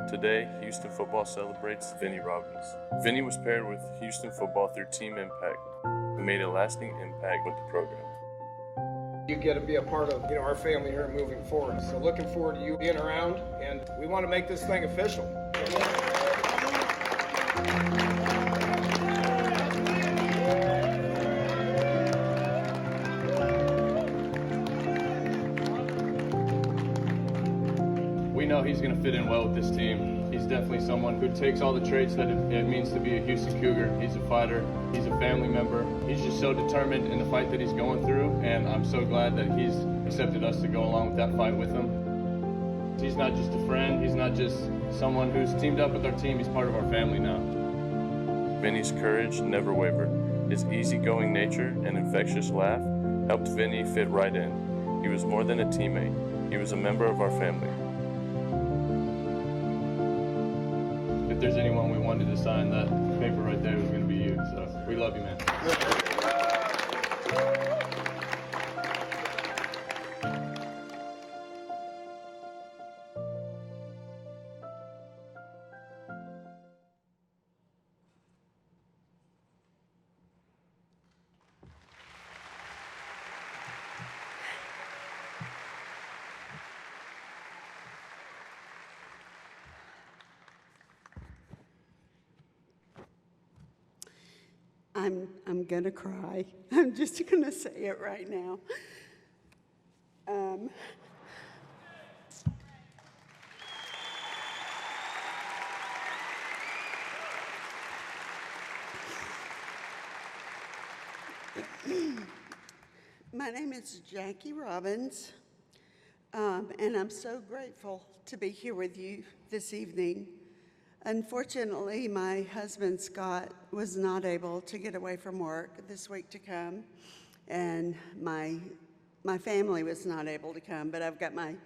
Today, Houston football celebrates Vinny Robbins. Vinny was paired with Houston football through Team Impact, who made a lasting impact with the program. You get to be a part of our family here moving forward. So looking forward to you being around, and we want to make this thing official. We know he's going to fit in well with this team. He's definitely someone who takes all the traits that it means to be a Houston Cougar. He's a fighter. He's a family member. He's just so determined in the fight that he's going through, and I'm so glad that he's accepted us to go along with that fight with him. He's not just a friend. He's not just someone who's teamed up with our team. He's part of our family now. Vinny's courage never wavered. His easygoing nature and infectious laugh helped Vinny fit right in. He was more than a teammate. He was a member of our family. If there's anyone we wanted to sign that paper right there, it was going to be you. So we love you, man. I'm gonna cry. I'm just gonna say it right now. My name is Jackie Robbins, and I'm so grateful to be here with you this evening. Unfortunately, my husband, Scott, was not able to get away from work this week to come, and my family was not able to come, but I've got my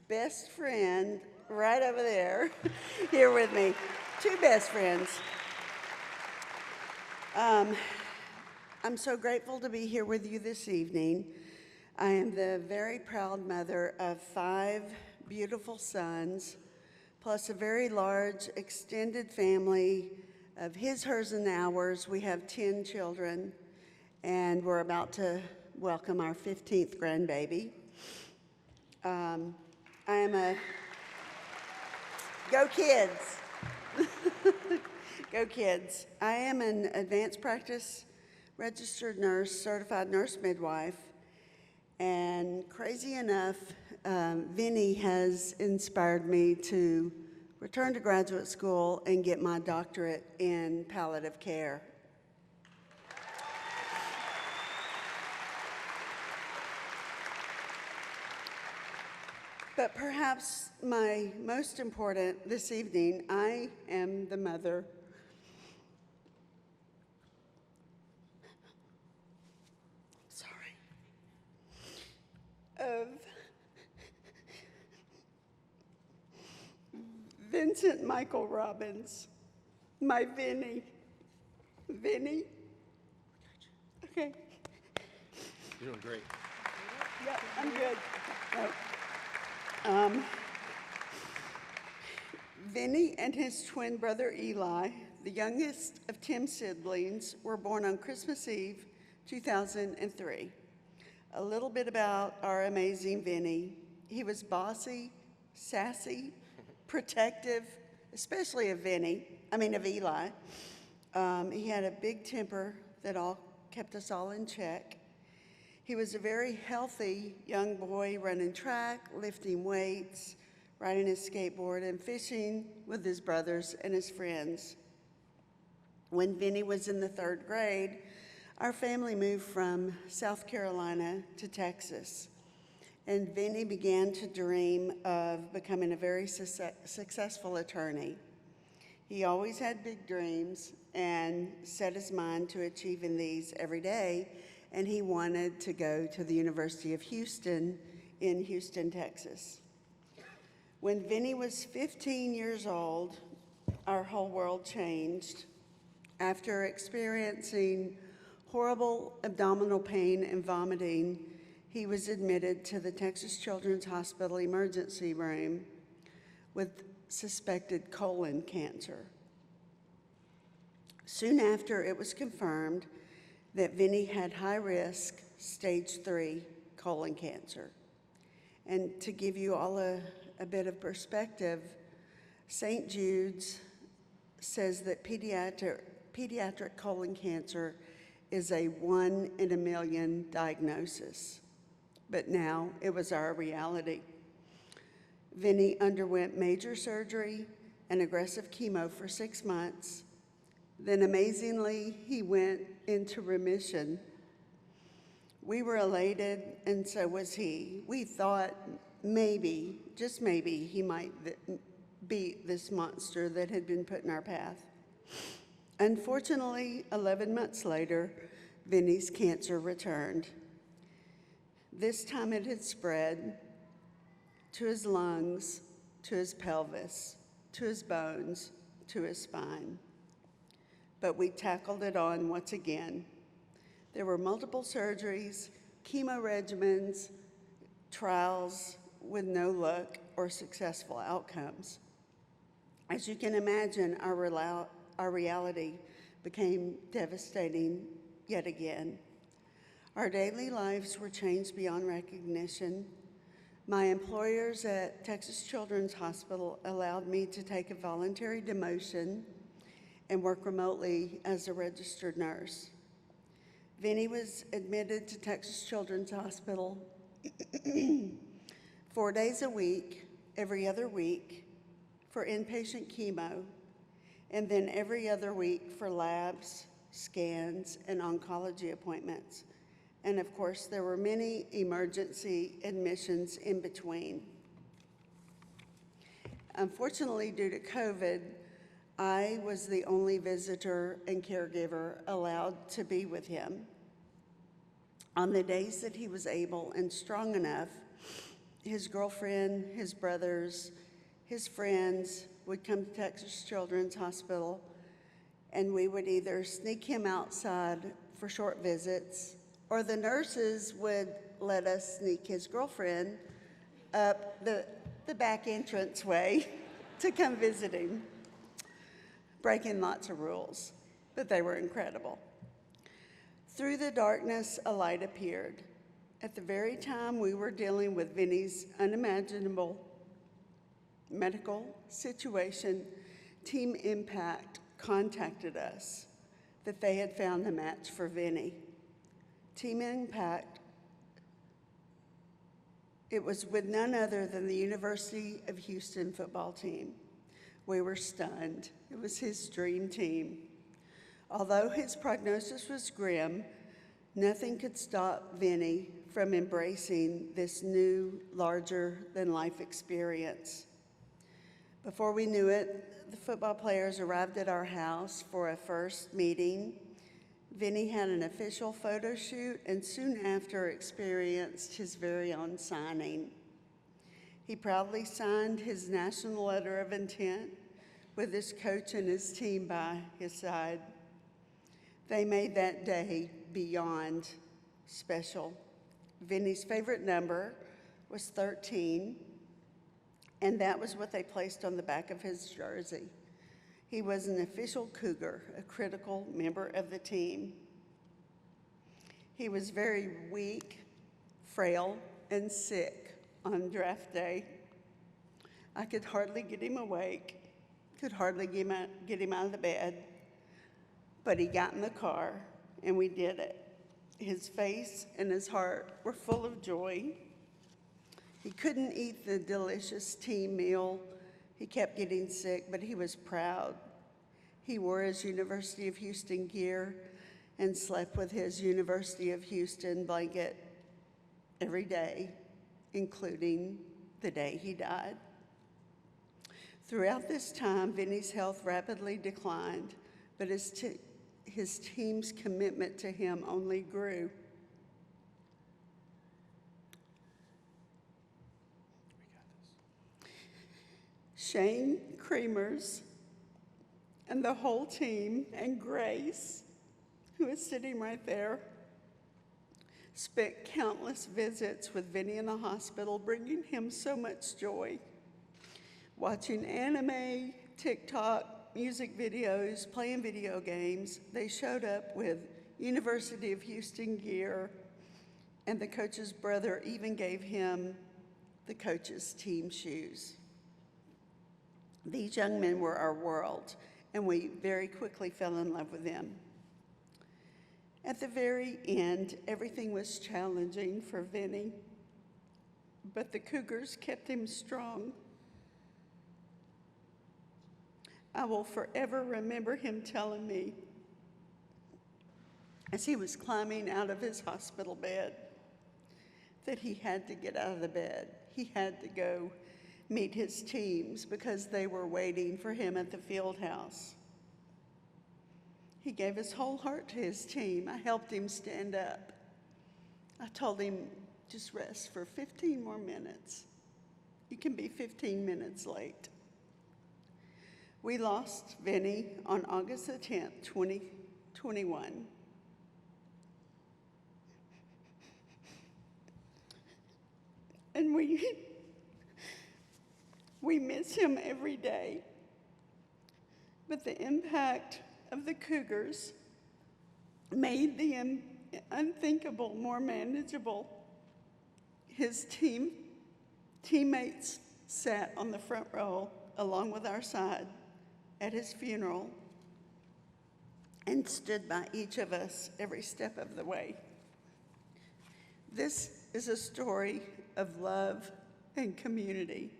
best friend right over there here with me, two best friends. I'm so grateful to be here with you this evening. I am the very proud mother of 5 beautiful sons, plus a very large extended family of his, hers, and ours. We have 10 children, and we're about to welcome our 15th grandbaby. I am a, go kids. Go kids. I am an advanced practice registered nurse, certified nurse midwife, and crazy enough, Vinny has inspired me to return to graduate school and get my doctorate in palliative care. But perhaps my most important this evening, I am the mother of Vincent Michael Robbins, my Vinny. Vinny? Okay. You're doing great. Yep, I'm good. No. Vinny and his twin brother Eli, the youngest of 10 siblings, were born on Christmas Eve, 2003. A little bit about our amazing Vinny. He was bossy, sassy, protective, especially of Eli. He had a big temper that kept us all in check. He was a very healthy young boy, running track, lifting weights, riding his skateboard, and fishing with his brothers and his friends. When Vinny was in the 3rd grade, our family moved from South Carolina to Texas, and Vinny began to dream of becoming a very successful attorney. He always had big dreams and set his mind to achieving these every day, and he wanted to go to the University of Houston in Houston, Texas. When Vinny was 15 years old, our whole world changed. After experiencing horrible abdominal pain and vomiting, he was admitted to the Texas Children's Hospital emergency room with suspected colon cancer. Soon after, it was confirmed that Vinny had high-risk stage 3 colon cancer. And to give you all a bit of perspective, St. Jude's says that pediatric colon cancer is a 1 in a million diagnosis. But now it was our reality. Vinny underwent major surgery and aggressive chemo for 6 months. Then amazingly, he went into remission. We were elated, and so was he. We thought maybe, just maybe, he might beat this monster that had been put in our path. Unfortunately, 11 months later, Vinny's cancer returned. This time it had spread to his lungs, to his pelvis, to his bones, to his spine. But we tackled it on once again. There were multiple surgeries, chemo regimens, trials with no luck or successful outcomes. As you can imagine, our reality became devastating yet again. Our daily lives were changed beyond recognition. My employers at Texas Children's Hospital allowed me to take a voluntary demotion and work remotely as a registered nurse. Vinny was admitted to Texas Children's Hospital 4 days a week, every other week, for inpatient chemo, and then every other week for labs, scans, and oncology appointments. And of course, there were many emergency admissions in between. Unfortunately, due to COVID, I was the only visitor and caregiver allowed to be with him. On the days that he was able and strong enough, his girlfriend, his brothers, his friends would come to Texas Children's Hospital, and we would either sneak him outside for short visits, or the nurses would let us sneak his girlfriend up the back entranceway to come visit him, breaking lots of rules, but they were incredible. Through the darkness, a light appeared. At the very time we were dealing with Vinny's unimaginable medical situation, Team Impact contacted us that they had found a match for Vinny. Team Impact, it was with none other than the University of Houston football team. We were stunned. It was his dream team. Although his prognosis was grim, nothing could stop Vinny from embracing this new, larger-than-life experience. Before we knew it, the football players arrived at our house for a first meeting. Vinny had an official photo shoot and soon after experienced his very own signing. He proudly signed his national letter of intent with his coach and his team by his side. They made that day beyond special. Vinny's favorite number was 13, and that was what they placed on the back of his jersey. He was an official Cougar, a critical member of the team. He was very weak, frail, and sick on draft day. I could hardly get him awake, could hardly get him out of the bed, but he got in the car, and we did it. His face and his heart were full of joy. He couldn't eat the delicious team meal. He kept getting sick, but he was proud. He wore his University of Houston gear and slept with his University of Houston blanket every day, including the day he died. Throughout this time, Vinny's health rapidly declined, but his team's commitment to him only grew. Shane Creamers and the whole team, and Grace, who is sitting right there, spent countless visits with Vinny in the hospital, bringing him so much joy. watching anime, TikTok, music videos, playing video games. They showed up with University of Houston gear, and the coach's brother even gave him the coach's team shoes. These young men were our world, and we very quickly fell in love with them. At the very end, everything was challenging for Vinny, but the Cougars kept him strong. I will forever remember him telling me, as he was climbing out of his hospital bed, that he had to get out of the bed. He had to go meet his teams because they were waiting for him at the field house. He gave his whole heart to his team. I helped him stand up. I told him, just rest for 15 more minutes. You can be 15 minutes late. We lost Vinny on August the 10th, 2021. And we miss him every day. But the impact of the Cougars made the unthinkable more manageable. His teammates sat on the front row along with our side at his funeral and stood by each of us every step of the way. This is a story of love and community.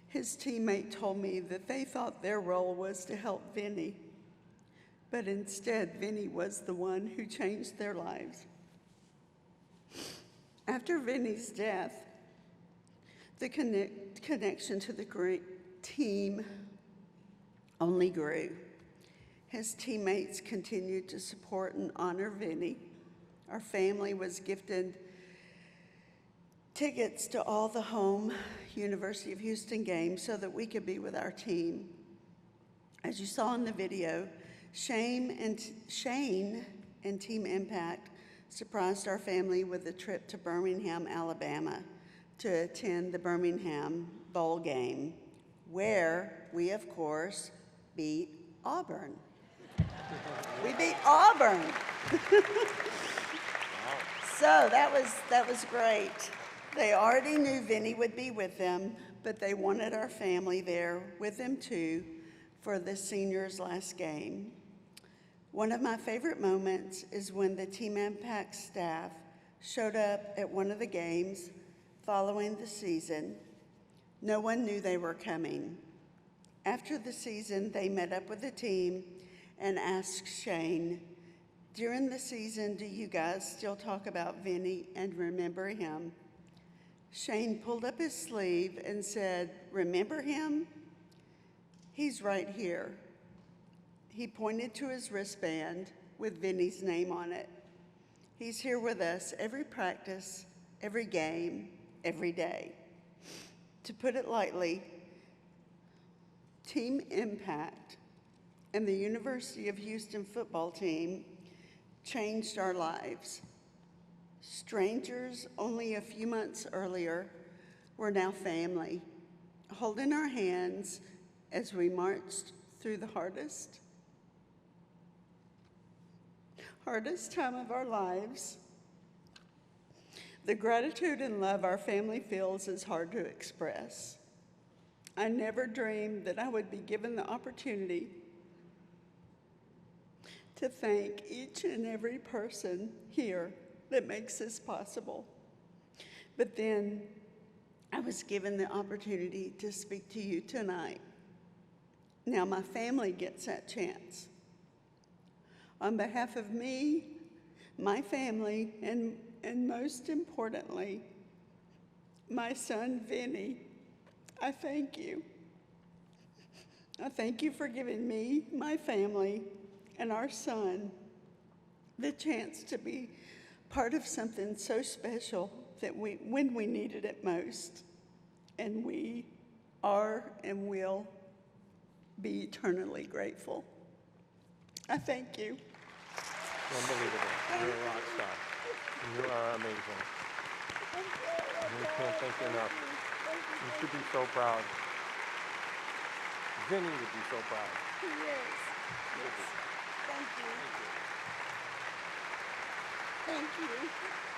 His teammate told me that they thought their role was to help Vinny, but instead Vinny was the one who changed their lives. After Vinny's death, the connection to the great team only grew. His teammates continued to support and honor Vinny. Our family was gifted tickets to all the home University of Houston games so that we could be with our team. As you saw in the video, Shane and Team Impact surprised our family with a trip to Birmingham, Alabama to attend the Birmingham Bowl game, where we, of course, beat Auburn. We beat Auburn. So that was great. They already knew Vinny would be with them, but they wanted our family there with them too for the seniors' last game. One of my favorite moments is when the Team Impact staff showed up at one of the games following the season. No one knew they were coming. After the season, they met up with the team and asked Shane, "During the season, do you guys still talk about Vinny and remember him?" Shane pulled up his sleeve and said, "Remember him? He's right here." He pointed to his wristband with Vinny's name on it. He's here with us every practice, every game, every day. To put it lightly, Team Impact and the University of Houston football team changed our lives. Strangers only a few months earlier were now family, holding our hands as we marched through the hardest time of our lives. The gratitude and love our family feels is hard to express. I never dreamed that I would be given the opportunity to thank each and every person here that makes this possible. But then I was given the opportunity to speak to you tonight. Now my family gets that chance. On behalf of me, my family, and most importantly, my son Vinny, I thank you. I thank you for giving me, my family, and our son the chance to be part of something so special that when we needed it most. And we are and will be eternally grateful. I thank you. Unbelievable. You're a rock star. You are amazing. We can't thank you enough. You should be so proud. Vinny would be so proud. He is. Yes. Thank you. Thank you.